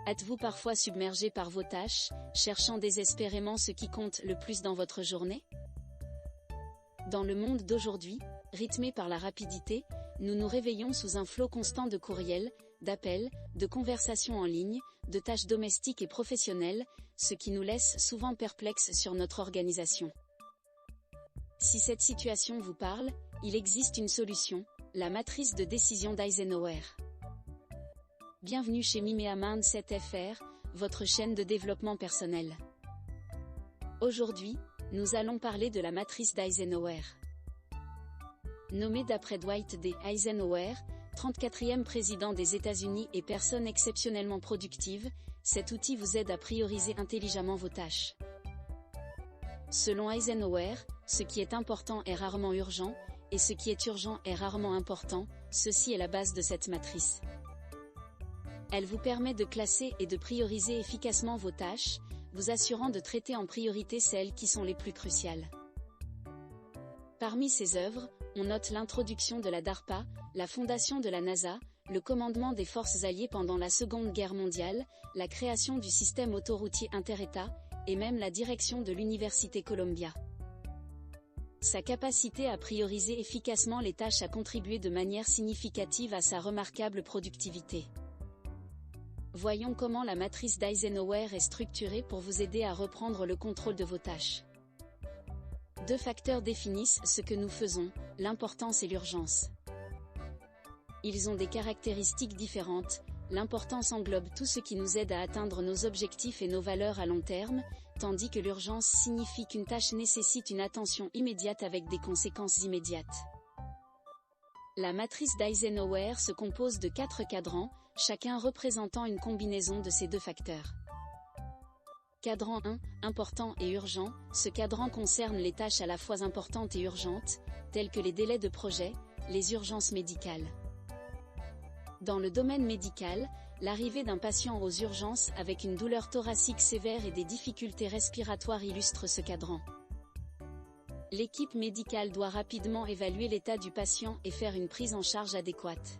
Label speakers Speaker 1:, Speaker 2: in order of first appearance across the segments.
Speaker 1: Êtes-vous parfois submergé par vos tâches, cherchant désespérément ce qui compte le plus dans votre journée? Dans le monde d'aujourd'hui, rythmé par la rapidité, nous nous réveillons sous un flot constant de courriels, d'appels, de conversations en ligne, de tâches domestiques et professionnelles, ce qui nous laisse souvent perplexes sur notre organisation. Si cette situation vous parle, il existe une solution, la matrice de décision d'Eisenhower. Bienvenue chez Mimea Mindset FR, votre chaîne de développement personnel. Aujourd'hui, nous allons parler de la matrice d'Eisenhower. Nommé d'après Dwight D. Eisenhower, 34e président des États-Unis et personne exceptionnellement productive, cet outil vous aide à prioriser intelligemment vos tâches. Selon Eisenhower, ce qui est important est rarement urgent, et ce qui est urgent est rarement important, ceci est la base de cette matrice. Elle vous permet de classer et de prioriser efficacement vos tâches, vous assurant de traiter en priorité celles qui sont les plus cruciales. Parmi ces œuvres, on note l'introduction de la DARPA, la fondation de la NASA, le commandement des forces alliées pendant la Seconde Guerre mondiale, la création du système autoroutier inter-États, et même la direction de l'Université Columbia. Sa capacité à prioriser efficacement les tâches a contribué de manière significative à sa remarquable productivité. Voyons comment la matrice d'Eisenhower est structurée pour vous aider à reprendre le contrôle de vos tâches. Deux facteurs définissent ce que nous faisons, l'importance et l'urgence. Ils ont des caractéristiques différentes. L'importance englobe tout ce qui nous aide à atteindre nos objectifs et nos valeurs à long terme, tandis que l'urgence signifie qu'une tâche nécessite une attention immédiate avec des conséquences immédiates. La matrice d'Eisenhower se compose de 4 cadrans, chacun représentant une combinaison de ces deux facteurs. Cadran 1, important et urgent, ce cadran concerne les tâches à la fois importantes et urgentes, telles que les délais de projet, les urgences médicales. Dans le domaine médical, l'arrivée d'un patient aux urgences avec une douleur thoracique sévère et des difficultés respiratoires illustre ce cadran. L'équipe médicale doit rapidement évaluer l'état du patient et faire une prise en charge adéquate.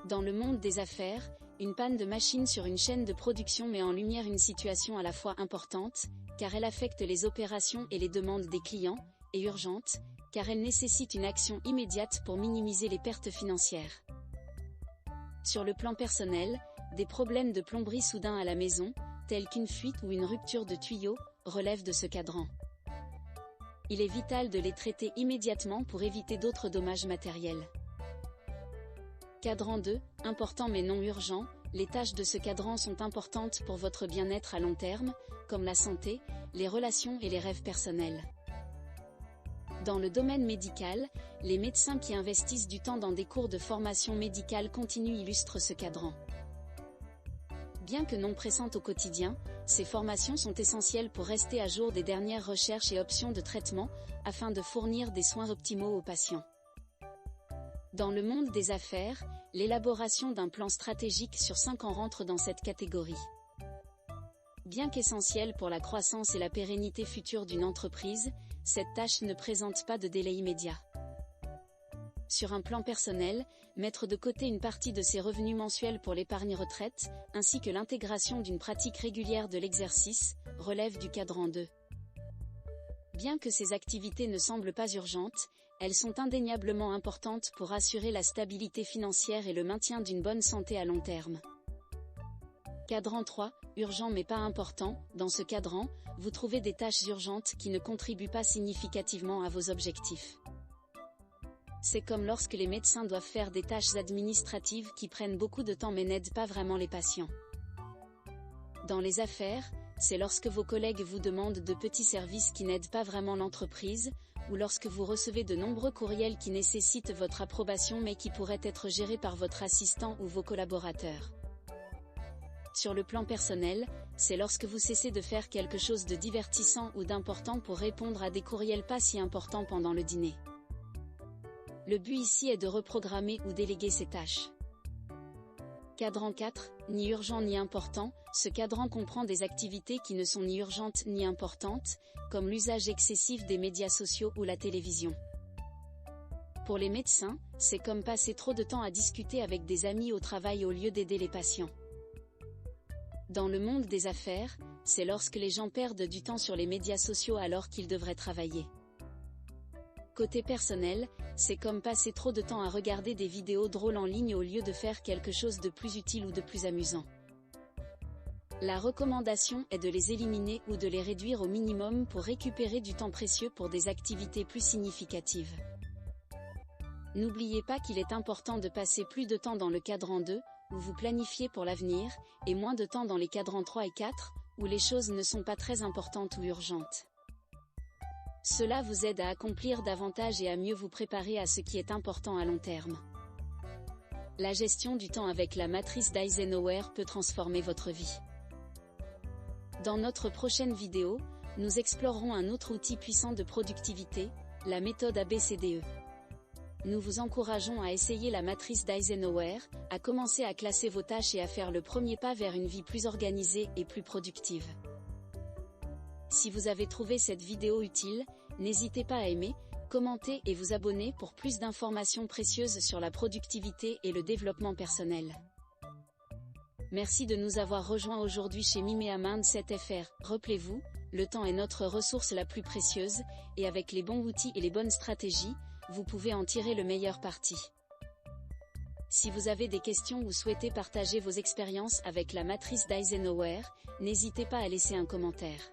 Speaker 1: Dans le monde des affaires, une panne de machine sur une chaîne de production met en lumière une situation à la fois importante, car elle affecte les opérations et les demandes des clients, et urgente, car elle nécessite une action immédiate pour minimiser les pertes financières. Sur le plan personnel, des problèmes de plomberie soudains à la maison, tels qu'une fuite ou une rupture de tuyau, relèvent de ce cadran. Il est vital de les traiter immédiatement pour éviter d'autres dommages matériels. Cadran 2, important mais non urgent, les tâches de ce cadran sont importantes pour votre bien-être à long terme, comme la santé, les relations et les rêves personnels. Dans le domaine médical, les médecins qui investissent du temps dans des cours de formation médicale continue illustrent ce cadran. Bien que non pressantes au quotidien, ces formations sont essentielles pour rester à jour des dernières recherches et options de traitement, afin de fournir des soins optimaux aux patients. Dans le monde des affaires, l'élaboration d'un plan stratégique sur 5 ans rentre dans cette catégorie. Bien qu'essentielle pour la croissance et la pérennité future d'une entreprise, cette tâche ne présente pas de délai immédiat. Sur un plan personnel, mettre de côté une partie de ses revenus mensuels pour l'épargne retraite, ainsi que l'intégration d'une pratique régulière de l'exercice, relève du cadran 2. Bien que ces activités ne semblent pas urgentes, elles sont indéniablement importantes pour assurer la stabilité financière et le maintien d'une bonne santé à long terme. Cadran 3, urgent mais pas important, dans ce cadran, vous trouvez des tâches urgentes qui ne contribuent pas significativement à vos objectifs. C'est comme lorsque les médecins doivent faire des tâches administratives qui prennent beaucoup de temps mais n'aident pas vraiment les patients. Dans les affaires, c'est lorsque vos collègues vous demandent de petits services qui n'aident pas vraiment l'entreprise, ou lorsque vous recevez de nombreux courriels qui nécessitent votre approbation mais qui pourraient être gérés par votre assistant ou vos collaborateurs. Sur le plan personnel, c'est lorsque vous cessez de faire quelque chose de divertissant ou d'important pour répondre à des courriels pas si importants pendant le dîner. Le but ici est de reprogrammer ou déléguer ces tâches. Cadran 4, ni urgent ni important, ce cadran comprend des activités qui ne sont ni urgentes ni importantes, comme l'usage excessif des médias sociaux ou la télévision. Pour les médecins, c'est comme passer trop de temps à discuter avec des amis au travail au lieu d'aider les patients. Dans le monde des affaires, c'est lorsque les gens perdent du temps sur les médias sociaux alors qu'ils devraient travailler. Côté personnel, c'est comme passer trop de temps à regarder des vidéos drôles en ligne au lieu de faire quelque chose de plus utile ou de plus amusant. La recommandation est de les éliminer ou de les réduire au minimum pour récupérer du temps précieux pour des activités plus significatives. N'oubliez pas qu'il est important de passer plus de temps dans le cadran 2, où vous planifiez pour l'avenir, et moins de temps dans les cadrans 3 et 4, où les choses ne sont pas très importantes ou urgentes. Cela vous aide à accomplir davantage et à mieux vous préparer à ce qui est important à long terme. La gestion du temps avec la matrice d'Eisenhower peut transformer votre vie. Dans notre prochaine vidéo, nous explorerons un autre outil puissant de productivité, la méthode ABCDE. Nous vous encourageons à essayer la matrice d'Eisenhower, à commencer à classer vos tâches et à faire le premier pas vers une vie plus organisée et plus productive. Si vous avez trouvé cette vidéo utile, n'hésitez pas à aimer, commenter et vous abonner pour plus d'informations précieuses sur la productivité et le développement personnel. Merci de nous avoir rejoints aujourd'hui chez Mimea Mindset FR. Rappelez-vous, le temps est notre ressource la plus précieuse, et avec les bons outils et les bonnes stratégies, vous pouvez en tirer le meilleur parti. Si vous avez des questions ou souhaitez partager vos expériences avec la matrice d'Eisenhower, n'hésitez pas à laisser un commentaire.